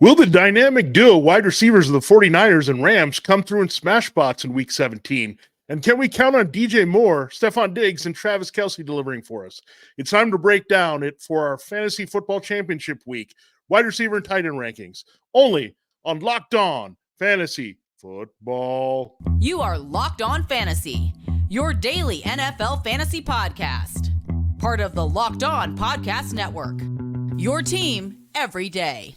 Will the dynamic duo wide receivers of the 49ers and Rams come through and smash spots in Week 17? And can we count on DJ Moore, Stefon Diggs, and Travis Kelce delivering for us? It's time to break down it for our Fantasy Football Championship Week wide receiver and tight end rankings, only on Locked On Fantasy Football. You are Locked On Fantasy, your daily NFL fantasy podcast. Part of the Locked On Podcast Network, your team every day.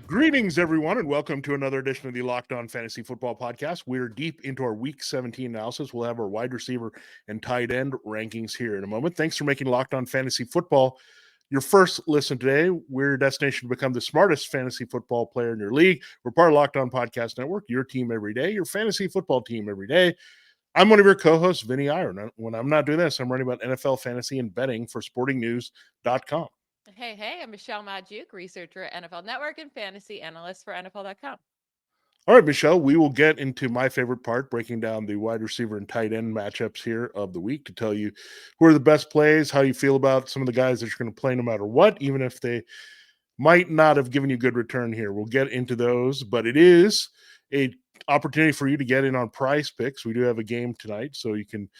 Greetings, everyone, and welcome to another edition of the Locked On Fantasy Football Podcast. We're deep into our Week 17 analysis. We'll have our wide receiver and tight end rankings here in a moment. Thanks for making Locked On Fantasy Football your first listen today. We're your destination to become the smartest fantasy football player in your league. We're part of Locked On Podcast Network, your team every day, your fantasy football team every day. I'm one of your co-hosts, Vinnie Iyer. When I'm not doing this, I'm writing about NFL fantasy and betting for sportingnews.com. Hey, I'm Michelle Magdziuk, researcher at NFL Network and fantasy analyst for NFL.com. All right, Michelle, we will get into my favorite part, breaking down the wide receiver and tight end matchups here of the week to tell you who are the best plays, how you feel about some of the guys that you're going to play no matter what, even if they might not have given you good return here. We'll get into those, but it is a opportunity for you to get in on Prize Picks. We do have a game tonight, so you can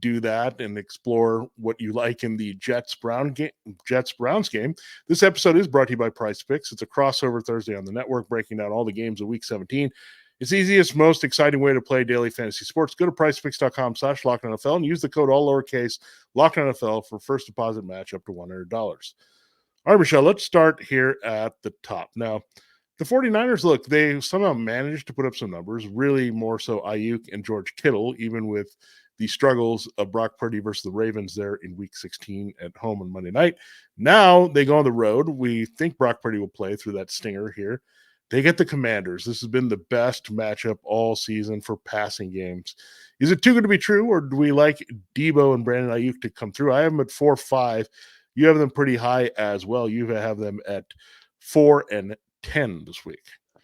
do that and explore what you like in the Jets-Browns game. This episode is brought to you by Prize Picks. It's a crossover Thursday on the network, breaking down all the games of Week 17. It's the easiest, most exciting way to play daily fantasy sports. Go to prizepicks.com/LockedOnNFL and use the code all lowercase LockedOnNFL for first deposit match up to $100. All right, Michelle, let's start here at the top. Now, the 49ers, look, they somehow managed to put up some numbers, really more so Ayuk and George Kittle, even with the struggles of Brock Purdy versus the Ravens there in Week 16 at home on Monday night. Now they go on the road. We think Brock Purdy will play through that stinger here. They get the Commanders. This has been the best matchup all season for passing games. Is it too good to be true, or do we like Debo and Brandon Ayuk to come through? I have them at 4-5. You have them pretty high as well. You have them at 4 and 10 this week.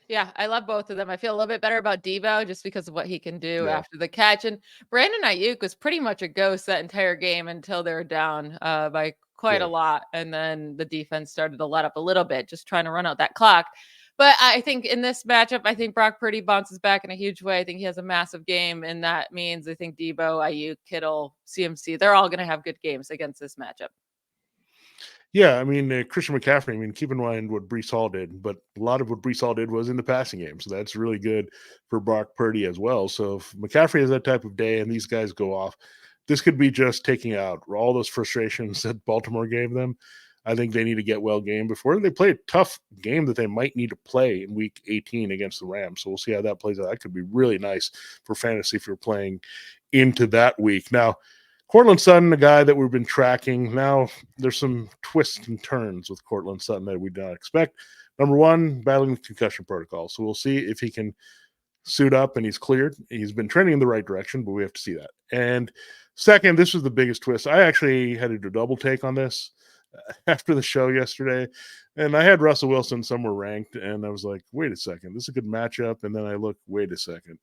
Yeah, I love both of them. I feel a little bit better about Debo just because of what he can do after the catch. And Brandon Ayuk was pretty much a ghost that entire game until they were down by quite a lot. And then the defense started to let up a little bit, just trying to run out that clock. But I think in this matchup, I think Brock Purdy bounces back in a huge way. I think he has a massive game, and that means I think Debo, Ayuk, Kittle, CMC, they're all going to have good games against this matchup. Yeah, I mean, Christian McCaffrey, keep in mind what Breece Hall did, but a lot of what Breece Hall did was in the passing game. So that's really good for Brock Purdy as well. So if McCaffrey has that type of day and these guys go off, this could be just taking out all those frustrations that Baltimore gave them. I think they need to get well game before they play a tough game that they might need to play in Week 18 against the Rams. So we'll see how that plays out. That could be really nice for fantasy if you're playing into that week. Now, Courtland Sutton, a guy that we've been tracking. Now, there's some twists and turns with Courtland Sutton that we did not expect. Number one, battling the concussion protocol. So we'll see if he can suit up and he's cleared. He's been trending in the right direction, but we have to see that. And second, this was the biggest twist. I actually had to do a double take on this after the show yesterday. And I had Russell Wilson somewhere ranked, and I was like, wait a second, this is a good matchup. And then I looked, wait a second,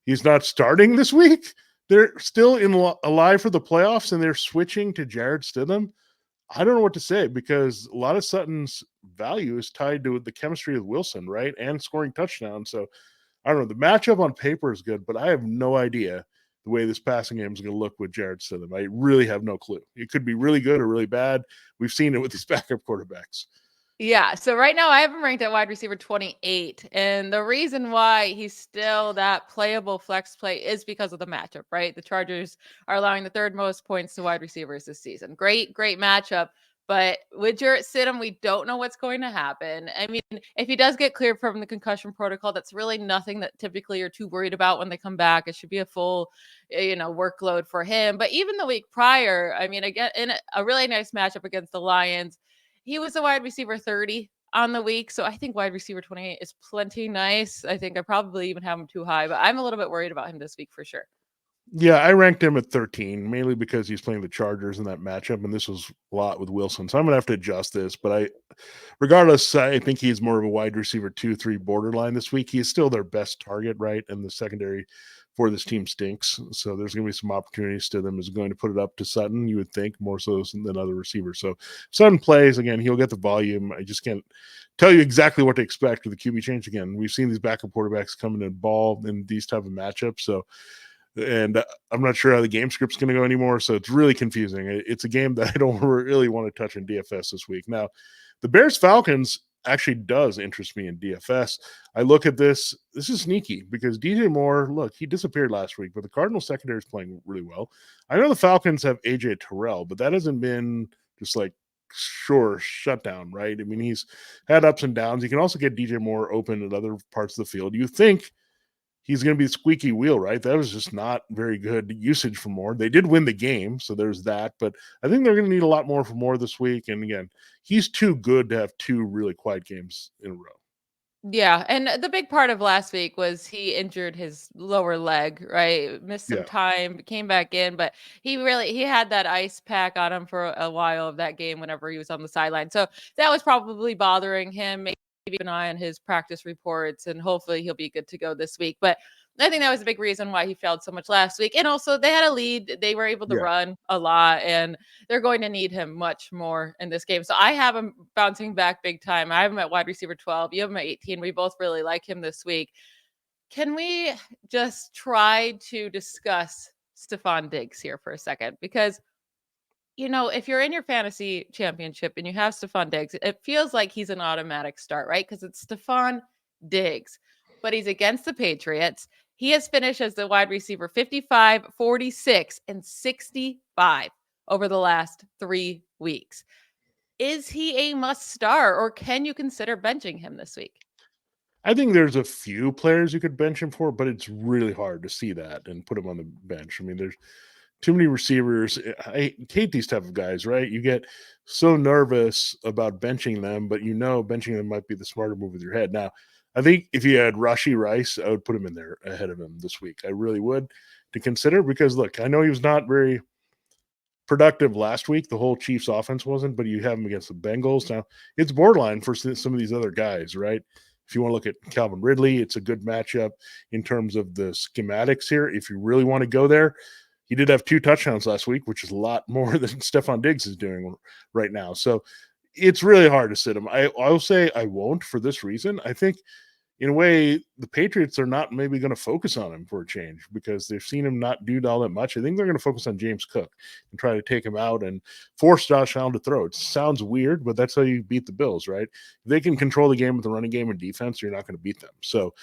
he's not starting this week? They're still alive for the playoffs, and they're switching to Jared Stidham. I don't know what to say because a lot of Sutton's value is tied to the chemistry with Wilson, right? And scoring touchdowns. So I don't know. The matchup on paper is good, but I have no idea the way this passing game is going to look with Jared Stidham. I really have no clue. It could be really good or really bad. We've seen it with these backup quarterbacks. Yeah, so right now I have him ranked at wide receiver 28. And the reason why he's still that playable flex play is because of the matchup, right? The Chargers are allowing the third most points to wide receivers this season. Great matchup. But with Jarrett Stidham, we don't know what's going to happen. I mean, if he does get cleared from the concussion protocol, that's really nothing that typically you're too worried about when they come back. It should be a full, workload for him. But even the week prior, again, in a really nice matchup against the Lions, he was a wide receiver 30 on the week. So I think wide receiver 28 is plenty nice. I think I probably even have him too high, but I'm a little bit worried about him this week for sure. Yeah, I ranked him at 13, mainly because he's playing the Chargers in that matchup, and this was a lot with Wilson. So I'm gonna have to adjust this. But regardless, I think he's more of a wide receiver 2-3 borderline this week. He is still their best target, right? And the secondary for this team stinks. So there's gonna be some opportunities to them is going to put it up to Sutton, you would think, more so than other receivers. So Sutton plays again, he'll get the volume. I just can't tell you exactly what to expect with the QB change again. We've seen these backup quarterbacks come in and ball in these type of matchups. So and I'm not sure how the game script's going to go anymore. So it's really confusing. It's a game that I don't really want to touch in DFS this week. Now, the Bears Falcons actually does interest me in DFS. I look at this. This is sneaky because DJ Moore, look, he disappeared last week, but the Cardinals secondary is playing really well. I know the Falcons have AJ Terrell, but that hasn't been just like sure shutdown, right? I mean, he's had ups and downs. You can also get DJ Moore open at other parts of the field. You think he's going to be the squeaky wheel, right? That was just not very good usage for Moore. They did win the game, so there's that. But I think they're going to need a lot more for Moore this week. And again, he's too good to have two really quiet games in a row. Yeah, and the big part of last week was he injured his lower leg, right? Missed some Yeah. time, came back in, but he had that ice pack on him for a while of that game whenever he was on the sideline. So that was probably bothering him. Maybe keep an eye on his practice reports and hopefully he'll be good to go this week. But I think that was a big reason why he failed so much last week. And also they had a lead. They were able to Yeah. run a lot and they're going to need him much more in this game. So I have him bouncing back big time. I have him at wide receiver 12. You have him at 18. We both really like him this week. Can we just try to discuss Stefon Diggs here for a second? Because, if you're in your fantasy championship and you have Stefon Diggs, it feels like he's an automatic start, right? Because it's Stefon Diggs, but he's against the Patriots. He has finished as the wide receiver 55, 46, and 65 over the last 3 weeks. Is he a must start or can you consider benching him this week? I think there's a few players you could bench him for, but it's really hard to see that and put him on the bench. I mean, there's too many receivers. I hate these type of guys, right? You get so nervous about benching them, but benching them might be the smarter move with your head. Now, I think if you had Rashee Rice, I would put him in there ahead of him this week. I really would to consider because look, I know he was not very productive last week. The whole Chiefs offense wasn't, but you have him against the Bengals. Now, it's borderline for some of these other guys, right? If you want to look at Calvin Ridley, it's a good matchup in terms of the schematics here. If you really want to go there, he did have 2 touchdowns last week, which is a lot more than Stefon Diggs is doing right now. So it's really hard to sit him. I'll say I won't for this reason. I think in a way, the Patriots are not maybe going to focus on him for a change because they've seen him not do all that much. I think they're going to focus on James Cook and try to take him out and force Josh Allen to throw. It sounds weird, but that's how you beat the Bills, right? If they can control the game with the running game and defense, you're not going to beat them. So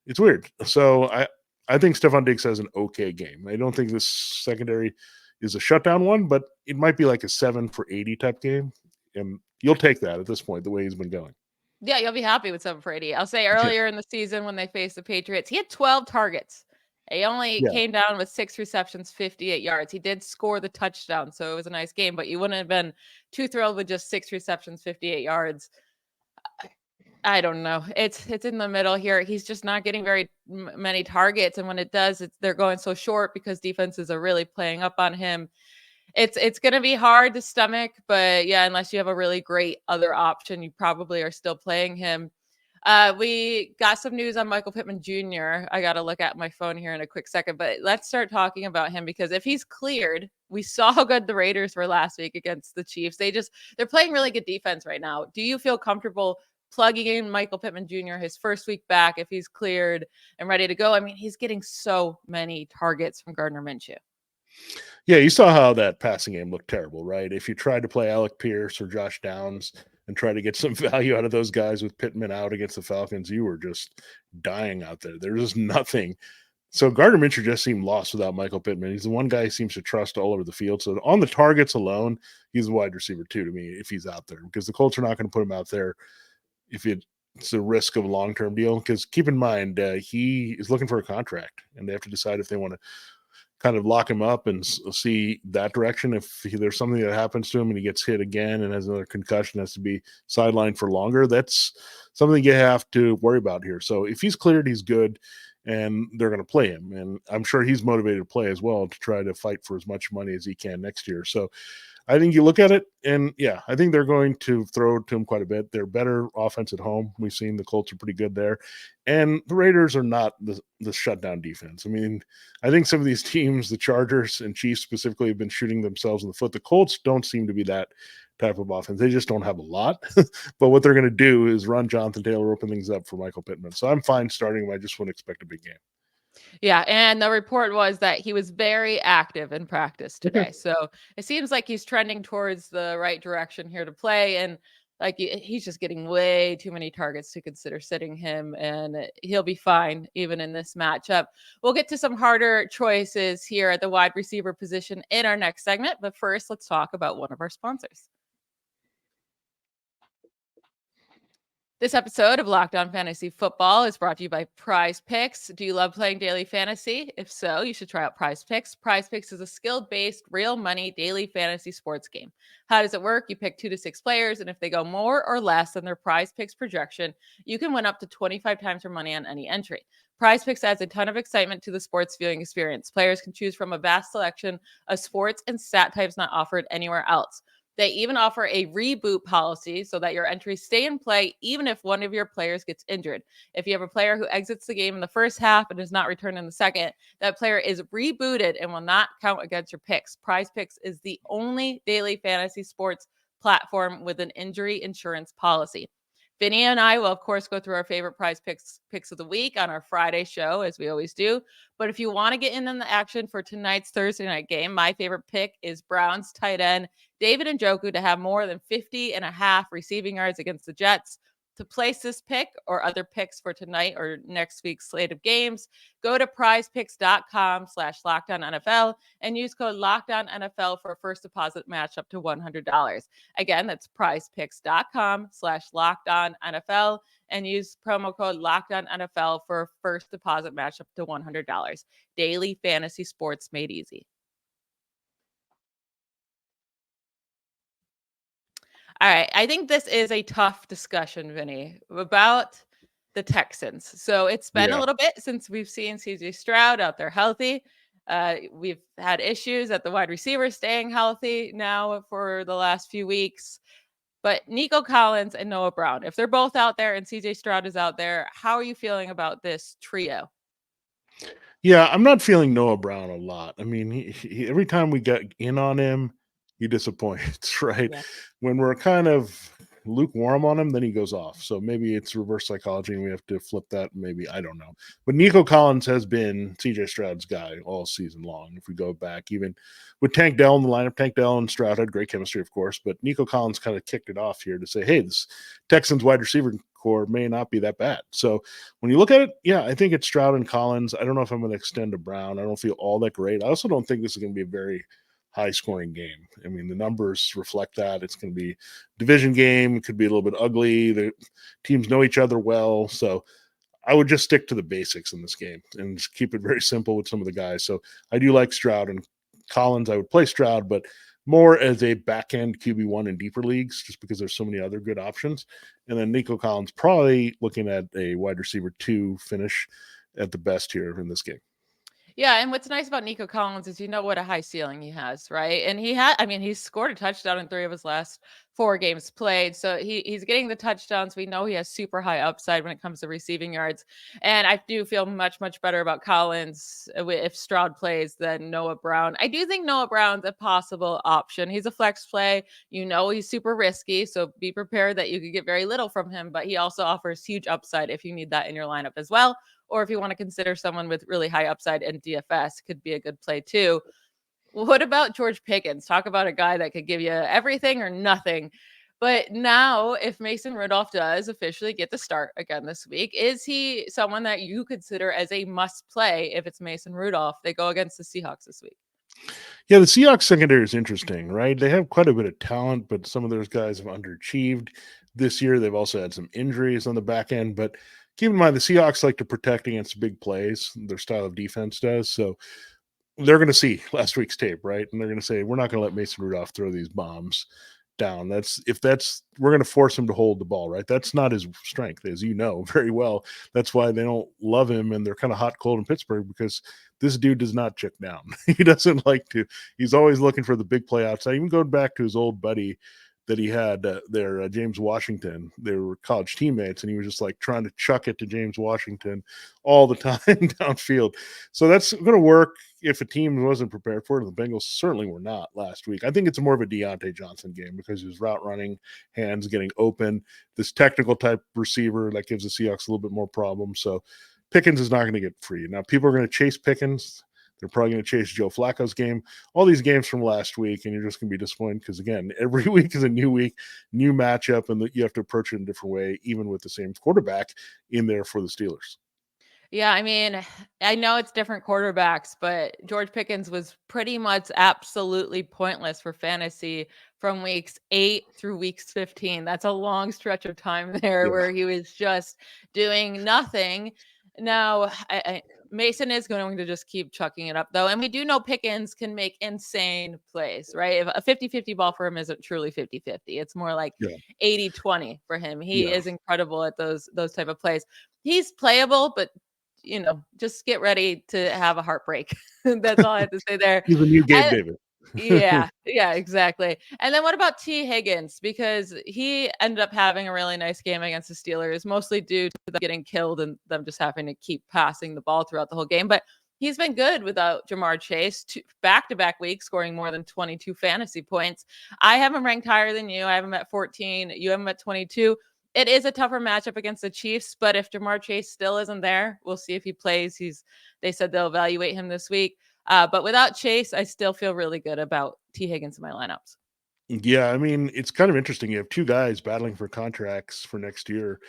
it's weird. So I think Stefon Diggs has an okay game. I don't think this secondary is a shutdown one, but it might be like a 7 for 80 type game. And you'll take that at this point, the way he's been going. Yeah, you'll be happy with 7 for 80. I'll say Yeah. earlier in the season when they faced the Patriots, he had 12 targets. He only Yeah. came down with 6 receptions, 58 yards. He did score the touchdown, so it was a nice game, but you wouldn't have been too thrilled with just 6 receptions, 58 yards. I don't know. It's in the middle here. He's just not getting very many targets, and when it does, they're going so short because defenses are really playing up on him. It's going to be hard to stomach, but yeah, unless you have a really great other option, you probably are still playing him. We got some news on Michael Pittman Jr. I got to look at my phone here in a quick second, but let's start talking about him because if he's cleared, we saw how good the Raiders were last week against the Chiefs. They're playing really good defense right now. Do you feel comfortable plugging in Michael Pittman Jr. his first week back if he's cleared and ready to go? I mean, he's getting so many targets from Gardner Minshew. Yeah, you saw how that passing game looked terrible, right? If you tried to play Alec Pierce or Josh Downs and try to get some value out of those guys with Pittman out against the Falcons, you were just dying out there. There's just nothing. So Gardner Minshew just seemed lost without Michael Pittman. He's the one guy he seems to trust all over the field. So on the targets alone, he's a wide receiver 2 to me if he's out there because the Colts are not going to put him out there if it's a risk of a long-term deal. Because keep in mind, he is looking for a contract, and they have to decide if they want to kind of lock him up and see that direction. If there's something that happens to him and he gets hit again and has another concussion, has to be sidelined for longer, that's something you have to worry about here. So if he's cleared, he's good. and they're going to play him. And I'm sure he's motivated to play as well to try to fight for as much money as he can next year. So I think you look at it, and yeah, I think they're going to throw to him quite a bit. They're better offense at home. We've seen the Colts are pretty good there, and the Raiders are not the shutdown defense. I mean, I think some of these teams, the Chargers and Chiefs specifically, have been shooting themselves in the foot. The Colts don't seem to be that type of offense. They just don't have a lot. But what they're going to do is run Jonathan Taylor, open things up for Michael Pittman. So I'm fine starting him. I just wouldn't expect a big game. Yeah, and the report was that he was very active in practice today. So it seems like he's trending towards the right direction here to play. And like he's just getting way too many targets to consider sitting him, and he'll be fine even in this matchup. We'll get to some harder choices here at the wide receiver position in our next segment. But first, let's talk about one of our sponsors. This episode of Locked On Fantasy Football is brought to you by Prize Picks. Do you love playing daily fantasy? If so, you should try out Prize Picks. Prize Picks is a skill-based, real money daily fantasy sports game. How does it work? You pick 2 to 6 players, and if they go more or less than their Prize Picks projection, you can win up to 25 times your money on any entry. Prize Picks adds a ton of excitement to the sports viewing experience. Players can choose from a vast selection of sports and stat types not offered anywhere else. They even offer a reboot policy so that your entries stay in play even if one of your players gets injured. If you have a player who exits the game in the first half and does not return in the second, that player is rebooted and will not count against your picks. Prize Picks is the only daily fantasy sports platform with an injury insurance policy. Vinnie and I will, of course, go through our favorite Prize picks of the week on our Friday show, as we always do. But if you want to get in on the action for tonight's Thursday night game, my favorite pick is Browns tight end David Njoku to have more than 50.5 receiving yards against the Jets. To place this pick or other picks for tonight or next week's slate of games, go to prizepicks.com/LockedOnNFL and use code LockedOnNFL for a first deposit match up to $100. Again, that's prizepicks.com/LockedOnNFL and use promo code LockedOnNFL for a first deposit match up to $100. Daily fantasy sports made easy. All right. I think this is a tough discussion, Vinny, about the Texans. So it's been a little bit since we've seen CJ Stroud out there healthy. We've had issues at the wide receiver staying healthy now for the last few weeks. But Nico Collins and Noah Brown, if they're both out there and CJ Stroud is out there, how are you feeling about this trio? Yeah, I'm not feeling Noah Brown a lot. I mean, he every time we get in on him, he disappoints, right? Yeah. When we're kind of lukewarm on him, then he goes off. So maybe it's reverse psychology and we have to flip that. Maybe, I don't know. But Nico Collins has been CJ Stroud's guy all season long. If we go back, even with Tank Dell in the lineup, Tank Dell and Stroud had great chemistry, of course, but Nico Collins kind of kicked it off here to say, hey, this Texans wide receiver core may not be that bad. So when you look at it, yeah, I think it's Stroud and Collins. I don't know if I'm going to extend to Brown. I don't feel all that great. I also don't think this is going to be a very high scoring game. I mean, the numbers reflect that. It's going to be a division game. It could be a little bit ugly. The teams know each other well. So I would just stick to the basics in this game and just keep it very simple with some of the guys. So I do like Stroud and Collins. I would play Stroud, but more as a back end QB1 in deeper leagues, just because there's so many other good options. And then Nico Collins probably looking at a wide receiver 2 finish at the best here in this game. Yeah, and what's nice about Nico Collins is what a high ceiling he has, right? And he's scored a touchdown in 3 of his last 4 games played. So he's getting the touchdowns. We know he has super high upside when it comes to receiving yards. And I do feel much, much better about Collins if Stroud plays than Noah Brown. I do think Noah Brown's a possible option. He's a flex play. He's super risky. So be prepared that you could get very little from him, but he also offers huge upside if you need that in your lineup as well. Or if you want to consider someone with really high upside in DFS, could be a good play too. What about George Pickens? Talk about a guy that could give you everything or nothing. But now, if Mason Rudolph does officially get the start again this week, is he someone that you consider as a must play if it's Mason Rudolph? They go against the Seahawks this week. Yeah, the Seahawks secondary is interesting, right? They have quite a bit of talent, but some of those guys have underachieved this year. They've also had some injuries on the back end, but keep in mind the Seahawks like to protect against big plays. Their style of defense does. So they're going to see last week's tape, right? And they're going to say, we're not going to let Mason Rudolph throw these bombs. down. We're going to force him to hold the ball, right? That's not his strength, as you know very well. That's why they don't love him, and they're kind of hot cold in Pittsburgh, because this dude does not check down. He doesn't like to. He's always looking for the big play outside. Even going back to his old buddy that he had there, James Washington. They were college teammates, and he was just like trying to chuck it to James Washington all the time downfield. So that's going to work if a team wasn't prepared for it. The Bengals certainly were not last week. I think it's more of a Deontay Johnson game because his route running, hands getting open, this technical type receiver that gives the Seahawks a little bit more problems. So Pickens is not going to get free. Now, people are going to chase Pickens. They're probably going to chase Joe Flacco's game, all these games from last week, and you're just going to be disappointed because, again, every week is a new week, new matchup, and you have to approach it in a different way, even with the same quarterback in there for the Steelers. Yeah, I mean, I know it's different quarterbacks, but George Pickens was pretty much absolutely pointless for fantasy from weeks 8 through weeks 15. That's a long stretch of time there where he was just doing nothing. Now, Mason is going to just keep chucking it up, though. And we do know Pickens can make insane plays, right? If a 50-50 ball for him isn't truly 50-50. It's more like 80-20 for him. He is incredible at those type of plays. He's playable, but just get ready to have a heartbreak. That's all I have to say there. He's a new Gabe Davis. Yeah, exactly. And then what about T. Higgins? Because he ended up having a really nice game against the Steelers, mostly due to them getting killed and them just having to keep passing the ball throughout the whole game. But he's been good without Jamar Chase, back-to-back weeks scoring more than 22 fantasy points. I have him ranked higher than you. I have him at 14. You have him at 22. It is a tougher matchup against the Chiefs, but if Jamar Chase still isn't there, we'll see if he plays. They said they'll evaluate him this week. But without Chase, I still feel really good about T. Higgins in my lineups. Yeah, I mean, it's kind of interesting. You have two guys battling for contracts for next year,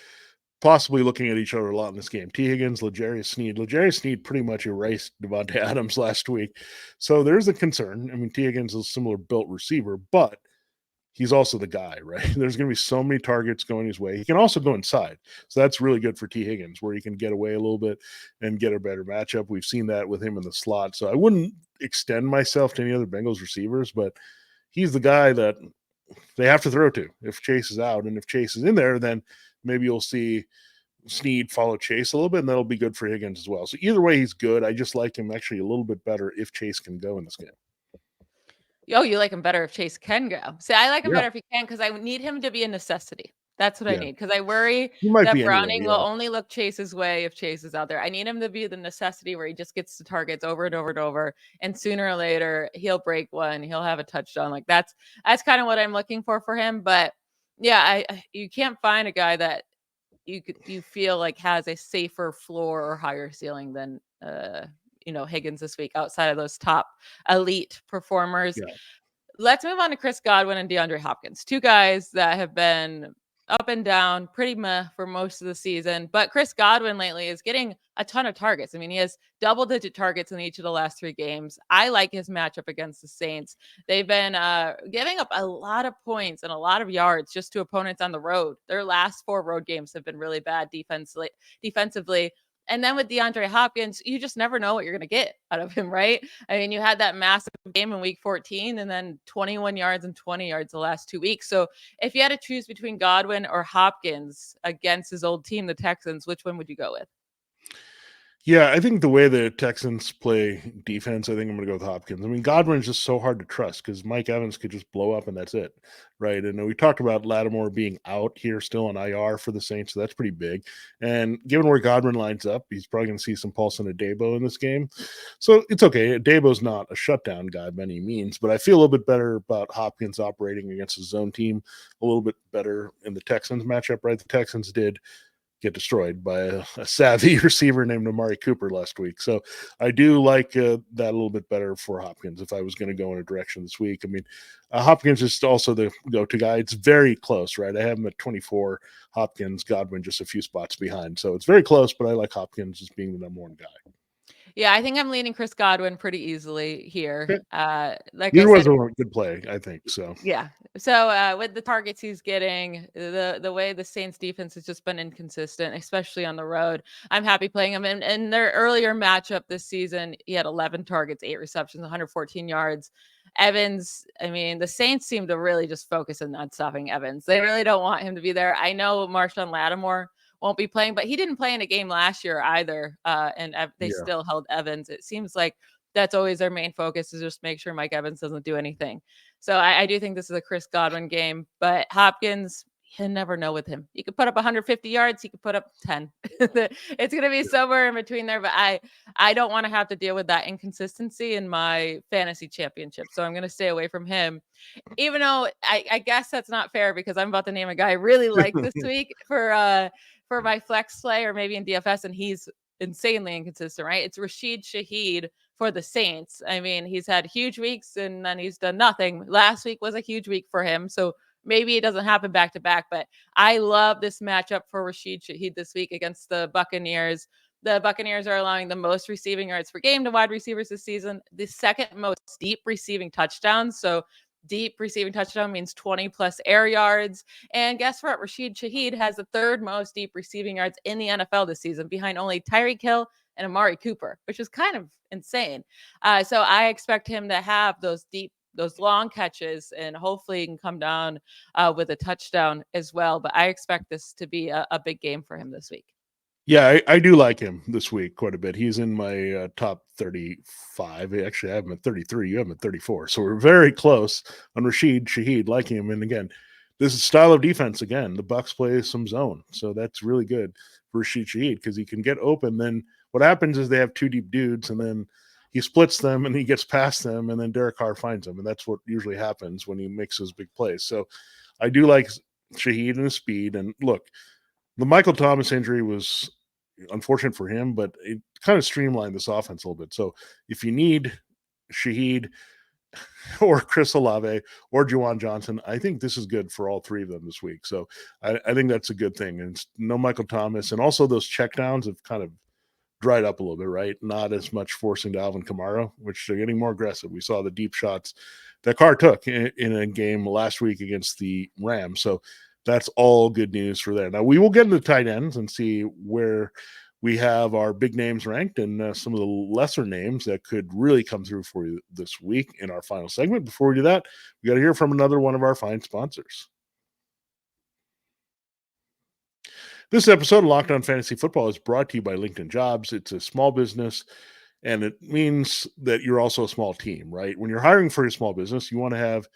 possibly looking at each other a lot in this game. T. Higgins, L'Jarius Sneed. L'Jarius Sneed pretty much erased Devontae Adams last week. So there's a concern. I mean, T. Higgins is a similar built receiver, but he's also the guy, right? There's going to be so many targets going his way. He can also go inside. So that's really good for T. Higgins, where he can get away a little bit and get a better matchup. We've seen that with him in the slot. So I wouldn't extend myself to any other Bengals receivers, but he's the guy that they have to throw to if Chase is out. And if Chase is in there, then maybe you'll see Sneed follow Chase a little bit, and that'll be good for Higgins as well. So either way, he's good. I just like him actually a little bit better if Chase can go in this game. Oh, you like him better if Chase can go. See, I like him better if he can because I need him to be a necessity. That's what I need because I worry that Browning will only look Chase's way if Chase is out there. I need him to be the necessity where he just gets the targets over and over and over, and sooner or later he'll break one, he'll have a touchdown. Like that's kind of what I'm looking for him. But yeah, you can't find a guy that you feel like has a safer floor or higher ceiling than Higgins this week outside of those top elite performers. Yeah. Let's move on to Chris Godwin and DeAndre Hopkins, two guys that have been up and down pretty meh for most of the season. But Chris Godwin lately is getting a ton of targets. I mean, he has double-digit targets in each of the last 3 games. I like his matchup against the Saints. They've been giving up a lot of points and a lot of yards just to opponents on the road. Their last 4 road games have been really bad defensively. And then with DeAndre Hopkins, you just never know what you're going to get out of him, right? I mean, you had that massive game in week 14 and then 21 yards and 20 yards the last 2 weeks. So if you had to choose between Godwin or Hopkins against his old team, the Texans, which one would you go with? Yeah, I think the way the Texans play defense, I think I'm going to go with Hopkins. I mean, Godwin's just so hard to trust because Mike Evans could just blow up and that's it, right? And we talked about Lattimore being out here still on IR for the Saints, so that's pretty big. And given where Godwin lines up, he's probably going to see some pulse in Adebo in this game. So it's okay. Adebo's not a shutdown guy by any means, but I feel a little bit better about Hopkins operating against his zone team, a little bit better in the Texans matchup, right? The Texans did get destroyed by a savvy receiver named Amari Cooper last week. So I do like that a little bit better for Hopkins if I was going to go in a direction this week. I mean, Hopkins is also the go-to guy. It's very close, right? I have him at 24, Hopkins, Godwin just a few spots behind. So it's very close, but I like Hopkins as being the number one guy. Yeah, I think I'm leaning Chris Godwin pretty easily here. Like It I was said, a good play, I think. So yeah. So with the targets he's getting, the way the Saints defense has just been inconsistent, especially on the road. I'm happy playing him. In their earlier matchup this season, he had 11 targets, 8 receptions, 114 yards. Evans, I mean, the Saints seem to really just focus on stopping Evans. They really don't want him to be there. I know Marshawn Lattimore won't be playing, but he didn't play in a game last year either. And they Yeah. still held Evans. It seems like that's always their main focus, is just make sure Mike Evans doesn't do anything. So I do think this is a Chris Godwin game, but Hopkins, you never know with him. He could put up 150 yards. He could put up 10. It's going to be somewhere in between there, but I don't want to have to deal with that inconsistency in my fantasy championship. So I'm going to stay away from him, even though I guess that's not fair, because I'm about to name a guy I really like this week for my flex play, or maybe in DFS, and he's insanely inconsistent, right? It's Rashid Shaheed for the Saints. I mean, he's had huge weeks and then he's done nothing. Last week was a huge week for him. So maybe it doesn't happen back to back, but I love this matchup for Rashid Shaheed this week against the Buccaneers. The Buccaneers are allowing the most receiving yards per game to wide receivers this season, the second most deep receiving touchdowns. So deep receiving touchdown means 20 plus air yards. And guess what? Rashid Shaheed has the third most deep receiving yards in the NFL this season, behind only Tyreek Hill and Amari Cooper, which is kind of insane. So I expect him to have those long catches, and hopefully he can come down with a touchdown as well. But I expect this to be a big game for him this week. Yeah, I do like him this week quite a bit. He's in my top 35. Actually, I have him at 33. You have him at 34. So we're very close on Rashid Shaheed, like him. And again, this is style of defense. Again, the Bucs play some zone. So that's really good for Rashid Shaheed, because he can get open. Then what happens is they have two deep dudes, and then he splits them and he gets past them, and then Derek Carr finds him. And that's what usually happens when he makes his big plays. So I do like Shaheed and his speed. And look, the Michael Thomas injury was unfortunate for him, but it kind of streamlined this offense a little bit. So if you need Shaheed or Chris Olave or Juwan Johnson, I think this is good for all three of them this week. So I think that's a good thing. And no Michael Thomas. And also those checkdowns have kind of dried up a little bit, right? Not as much forcing to Alvin Kamara, which they're getting more aggressive. We saw the deep shots that Carr took in a game last week against the Rams. So that's all good news for there. Now we will get into the tight ends and see where we have our big names ranked, and some of the lesser names that could really come through for you this week in our final segment. Before we do that, we got to hear from another one of our fine sponsors. This episode of Locked On Fantasy Football is brought to you by LinkedIn Jobs. It's a small business, and it means that you're also a small team, right? When you're hiring for your small business, you want to have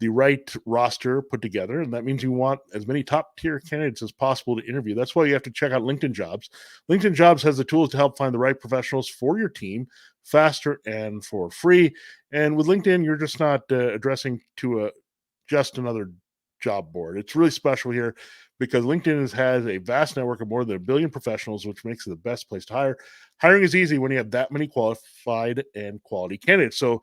the right roster put together, and that means you want as many top-tier candidates as possible to interview. That's why you have to check out LinkedIn Jobs. LinkedIn Jobs has the tools to help find the right professionals for your team faster and for free. And with LinkedIn, you're just not addressing to just another job board. It's really special here because LinkedIn has a vast network of more than 1 billion professionals, which makes it the best place to hire. Hiring is easy when you have that many qualified and quality candidates. So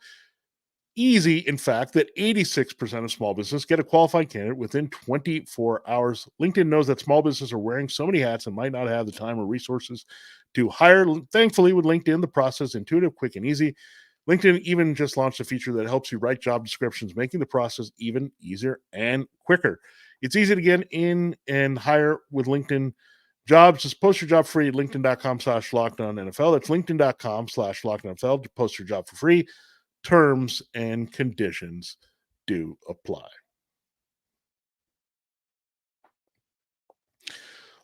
easy, in fact, that 86% of small business get a qualified candidate within 24 hours. LinkedIn knows that small businesses are wearing so many hats and might not have the time or resources to hire. Thankfully, with LinkedIn, the process is intuitive, quick, and easy. LinkedIn even just launched a feature that helps you write job descriptions, making the process even easier and quicker. It's easy to get in and hire with LinkedIn Jobs. Just post your job free at linkedin.com/lockedonnfl. That's linkedin.com/lockedonnfl to post your job for free. Terms and conditions do apply.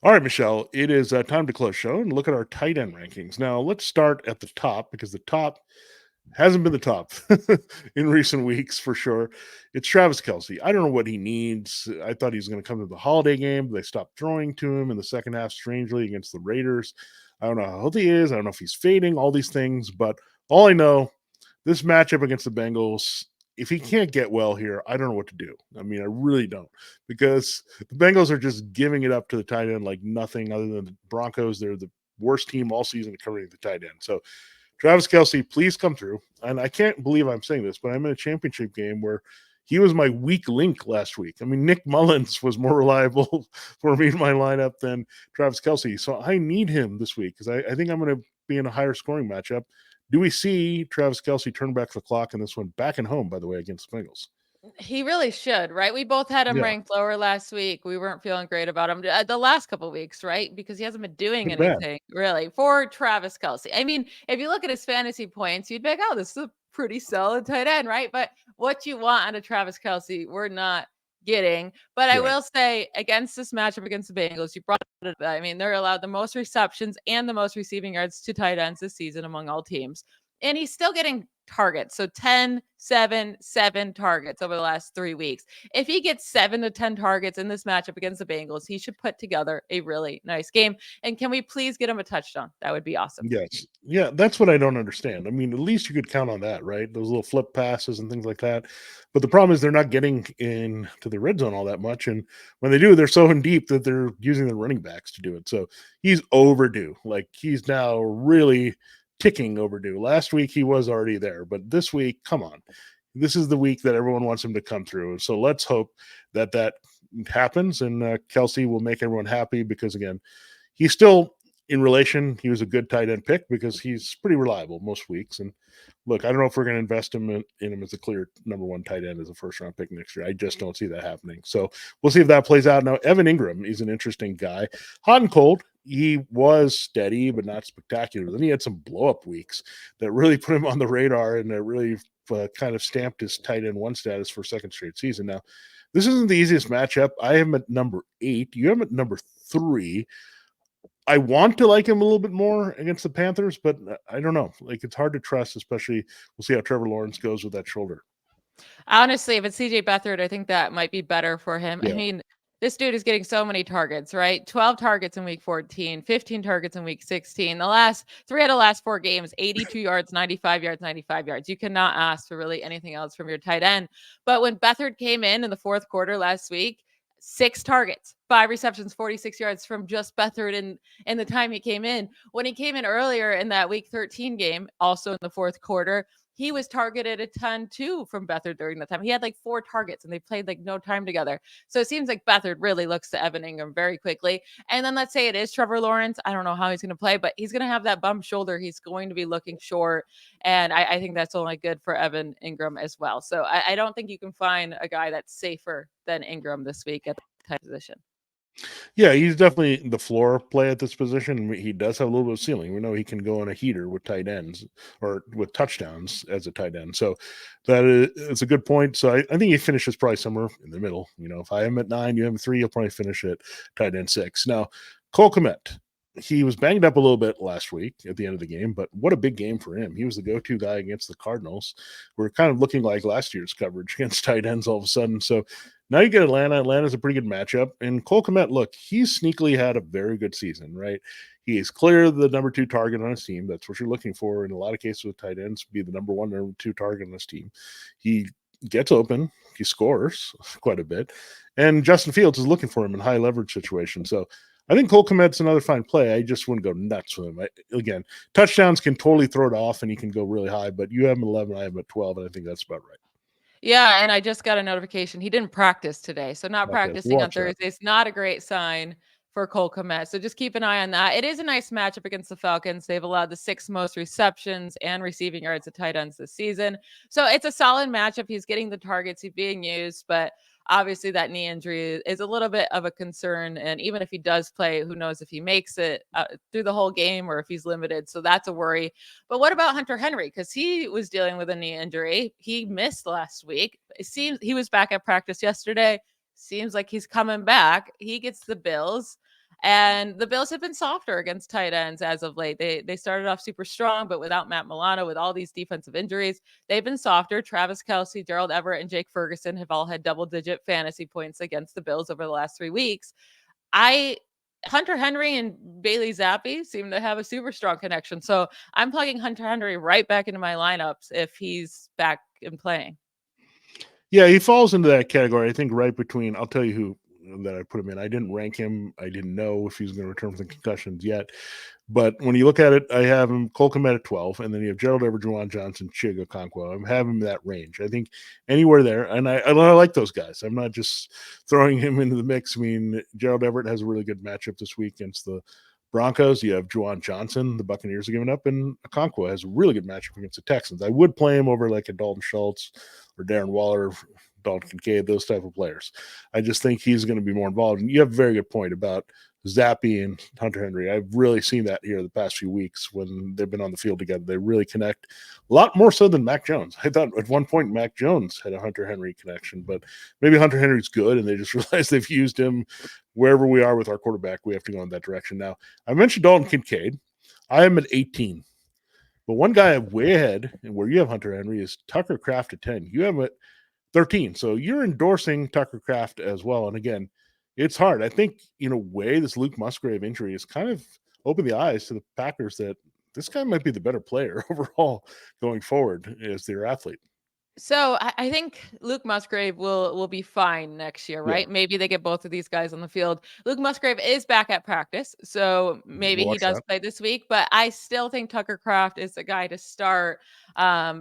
All right, Michelle, it is time to close show and look at our tight end rankings. Now, let's start at the top, because the top hasn't been the top in recent weeks for sure. It's Travis Kelce. I don't know what he needs. I thought he was going to come to the holiday game. They stopped throwing to him in the second half, strangely, against the Raiders. I don't know how healthy he is. I don't know if he's fading, all these things. But all I know, this matchup against the Bengals, if he can't get well here, I don't know what to do. I mean, I really don't, because the Bengals are just giving it up to the tight end like nothing other than the Broncos. They're the worst team all season covering the tight end. So Travis Kelce, please come through. And I can't believe I'm saying this, but I'm in a championship game where he was my weak link last week. I mean, Nick Mullins was more reliable for me in my lineup than Travis Kelce. So I need him this week, because I think I'm going to be in a higher scoring matchup. Do we see Travis Kelce turn back the clock in this one, back and home, by the way, against the Bengals? He really should, right? We both had him Yeah. ranked lower last week. We weren't feeling great about him the last couple of weeks, right? Because he hasn't been doing Pretty bad. anything really for Travis Kelce. I mean, if you look at his fantasy points, you'd be like, oh, this is a pretty solid tight end, right? But what you want out of Travis Kelce, we're not getting. But I Right. will say, against this matchup against the Bengals, you brought it up. I mean, they're allowed the most receptions and the most receiving yards to tight ends this season among all teams. And he's still getting targets. So 10, 7, 7 targets over the last 3 weeks. If he gets 7 to 10 targets in this matchup against the Bengals, he should put together a really nice game. And can we please get him a touchdown? That would be awesome. Yes. Yeah, that's what I don't understand. I mean, at least you could count on that, right? Those little flip passes and things like that. But the problem is they're not getting into the red zone all that much. And when they do, they're so in deep that they're using the running backs to do it. So he's overdue. Like he's now really ticking overdue. Last week he was already there, but this week, come on. This is the week that everyone wants him to come through. So let's hope that that happens and Kelce will make everyone happy because, again, he's still in relation. He was a good tight end pick because he's pretty reliable most weeks. And look, I don't know if we're going to invest in him as a clear number one tight end as a first round pick next year. I just don't see that happening. So we'll see if that plays out. Now, Evan Ingram is an interesting guy. Hot and cold. He was steady, but not spectacular. Then he had some blow up weeks that really put him on the radar and that really kind of stamped his tight end one status for second straight season. Now, this isn't the easiest matchup. I have him at number 8. You have him at number 3. I want to like him a little bit more against the Panthers, but I don't know. Like it's hard to trust, especially we'll see how Trevor Lawrence goes with that shoulder. Honestly, if it's CJ Beathard, I think that might be better for him. I Yeah. mean, this dude is getting so many targets, right? 12 targets in week 14, 15 targets in week 16. The last 3 out of the last 4 games, 82 yards, 95 yards, 95 yards. You cannot ask for really anything else from your tight end. But when Beathard came in the fourth quarter last week, 6 targets, 5 receptions, 46 yards from just Beathard in the time he came in. When he came in earlier in that week 13 game, also in the fourth quarter, he was targeted a ton too from Beathard during that time. He had like 4 targets and they played like no time together. So it seems like Beathard really looks to Evan Ingram very quickly. And then let's say it is Trevor Lawrence. I don't know how he's going to play, but he's going to have that bum shoulder. He's going to be looking short. And I think that's only good for Evan Ingram as well. So I don't think you can find a guy that's safer than Ingram this week at the tight position. Yeah, he's definitely the floor play at this position. He does have a little bit of ceiling. We know he can go on a heater with tight ends or with touchdowns as a tight end. So that is a good point. So I think he finishes probably somewhere in the middle. You know, if I am at 9, you have 3, you'll probably finish at tight end 6. Now, Cole Kmet, he was banged up a little bit last week at the end of the game, but what a big game for him. He was the go-to guy against the Cardinals. We're kind of looking like last year's coverage against tight ends all of a sudden. So now you get Atlanta. Atlanta's a pretty good matchup. And Cole Kmet, look, he's sneakily had a very good season, right? He is clear the number 2 target on his team. That's what you're looking for in a lot of cases with tight ends, be the number 1, number 2 target on his team. He gets open. He scores quite a bit. And Justin Fields is looking for him in high leverage situations. So I think Cole Kmet's another fine play. I just wouldn't go nuts with him. Again, touchdowns can totally throw it off and he can go really high, but you have him 11, I have him at 12, and I think that's about right. Yeah, and I just got a notification. He didn't practice today. So not Okay, practicing on watch that. Thursday is not a great sign for Cole Kmet. So just keep an eye on that. It is a nice matchup against the Falcons. They've allowed the 6th most receptions and receiving yards to tight ends this season. So it's a solid matchup. He's getting the targets, he's being used, but obviously that knee injury is a little bit of a concern. And even if he does play, who knows if he makes it through the whole game or if he's limited. So that's a worry. But what about Hunter Henry? Because he was dealing with a knee injury. He missed last week. It seems he was back at practice yesterday. Seems like he's coming back. He gets the Bills. And the Bills have been softer against tight ends as of late. They started off super strong, but without Matt Milano, with all these defensive injuries, they've been softer. Travis Kelce, Gerald Everett, and Jake Ferguson have all had double-digit fantasy points against the Bills over the last 3 weeks. Hunter Henry and Bailey Zappi seem to have a super strong connection. So I'm plugging Hunter Henry right back into my lineups if he's back and playing. Yeah, he falls into that category. I think right between, I'll tell you who that I put him in. I didn't rank him. I didn't know if he was going to return from the concussions yet. But when you look at it, I have him Cole Kmet at 12, and then you have Gerald Everett, Juwan Johnson, Chiga Okonkwo. I'm having him in that range. I think anywhere there, and I like those guys. I'm not just throwing him into the mix. I mean, Gerald Everett has a really good matchup this week against the Broncos. You have Juwan Johnson, the Buccaneers are giving up, and Okonkwo has a really good matchup against the Texans. I would play him over like a Dalton Schultz or Darren Waller, Dalton Kincaid, those type of players. I just think he's going to be more involved. And you have a very good point about Zappy and Hunter Henry. I've really seen that here the past few weeks when they've been on the field together. They really connect a lot more so than Mac Jones. I thought at one point Mac Jones had a Hunter Henry connection, but maybe Hunter Henry's good and they just realized they've used him wherever we are with our quarterback. We have to go in that direction. Now, I mentioned Dalton Kincaid. I am at 18. But one guy I'm way ahead, and where you have Hunter Henry, is Tucker Kraft at 10. You have him at 13. So you're endorsing Tucker Kraft as well. And again, it's hard. I think, in a way, this Luke Musgrave injury has kind of opened the eyes to the Packers that this guy might be the better player overall going forward as their athlete. So I think Luke Musgrave will be fine next year, Yeah. right? Maybe they get both of these guys on the field. Luke Musgrave is back at practice, so maybe he Watch does that. play this week. But I still think Tucker Kraft is the guy to start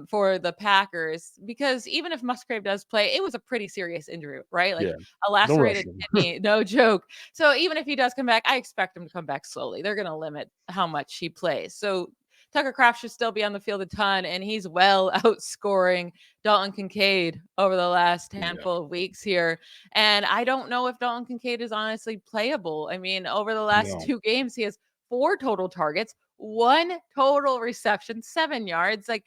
for the Packers, because even if Musgrave does play, it was a pretty serious injury, right? Like Yeah. a Don't rush lacerated him. kidney, no joke. So even if he does come back, I expect him to come back slowly. They're going to limit how much he plays. So Tucker Kraft should still be on the field a ton, and he's well outscoring Dalton Kincaid over the last handful of weeks here. And I don't know if Dalton Kincaid is honestly playable. I mean, over the last No. 2 games, he has 4 total targets, 1 total reception, 7 yards. Like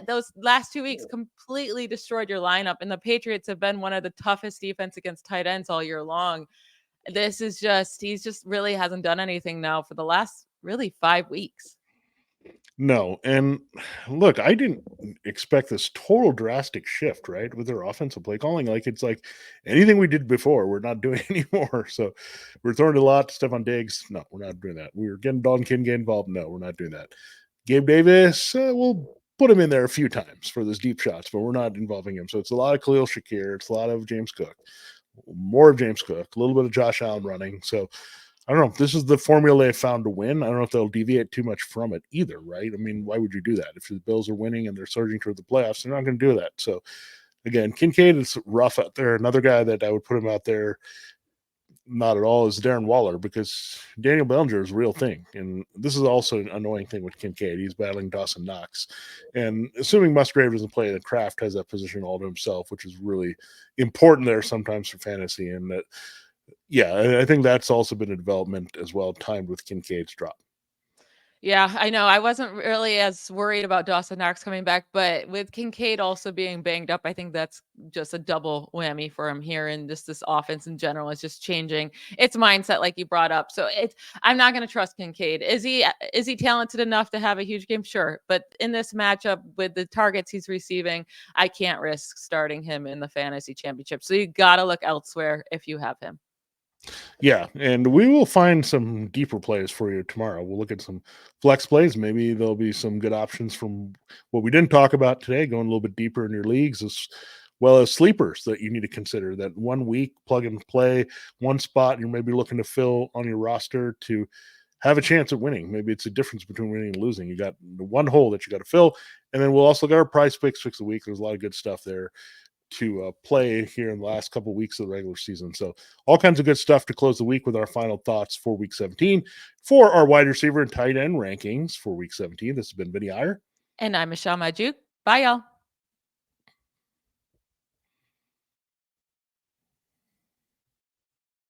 those last 2 weeks completely destroyed your lineup. And the Patriots have been one of the toughest defense against tight ends all year long. This is he's just really hasn't done anything now for the last really 5 weeks. No. And look, I didn't expect this total drastic shift, right, with their offensive play calling. Like, it's like anything we did before, we're not doing anymore. So we're throwing a lot to Stefon Diggs. No, we're not doing that. We're getting Dalton Kincaid involved. No, we're not doing that. Gabe Davis, we'll put him in there a few times for those deep shots, but we're not involving him. So it's a lot of Khalil Shakir. It's a lot of James Cook, more of James Cook, a little bit of Josh Allen running. So I don't know. This is the formula they found to win. I don't know if they'll deviate too much from it either, right? I mean, why would you do that? If the Bills are winning and they're surging toward the playoffs, they're not going to do that. So, again, Kincaid is rough out there. Another guy that I would put him out there, not at all, is Darren Waller, because Daniel Bellinger is a real thing. And this is also an annoying thing with Kincaid. He's battling Dawson Knox. And assuming Musgrave doesn't play, that Kraft has that position all to himself, which is really important there sometimes for fantasy. And that, yeah, I think that's also been a development as well, timed with Kincaid's drop. Yeah, I know. I wasn't really as worried about Dawson Knox coming back, but with Kincaid also being banged up, I think that's just a double whammy for him here. And just this offense in general is just changing its mindset, like you brought up. So I'm not going to trust Kincaid. Is he talented enough to have a huge game? Sure, but in this matchup with the targets he's receiving, I can't risk starting him in the fantasy championship. So you got to look elsewhere if you have him. Yeah, and we will find some deeper plays for you tomorrow. We'll look at some flex plays. Maybe there'll be some good options from what we didn't talk about today, going a little bit deeper in your leagues, as well as sleepers that you need to consider. That 1 week plug and play, one spot you're maybe looking to fill on your roster to have a chance at winning. Maybe it's a difference between winning and losing. You got the one hole that you got to fill, and then we'll also got our prize picks of the week. There's a lot of good stuff there to play here in the last couple of weeks of the regular season. So all kinds of good stuff to close the week with our final thoughts for week 17 for our wide receiver and tight end rankings for week 17. This has been Vinnie Iyer. And I'm Michelle Magdziuk. Bye, y'all.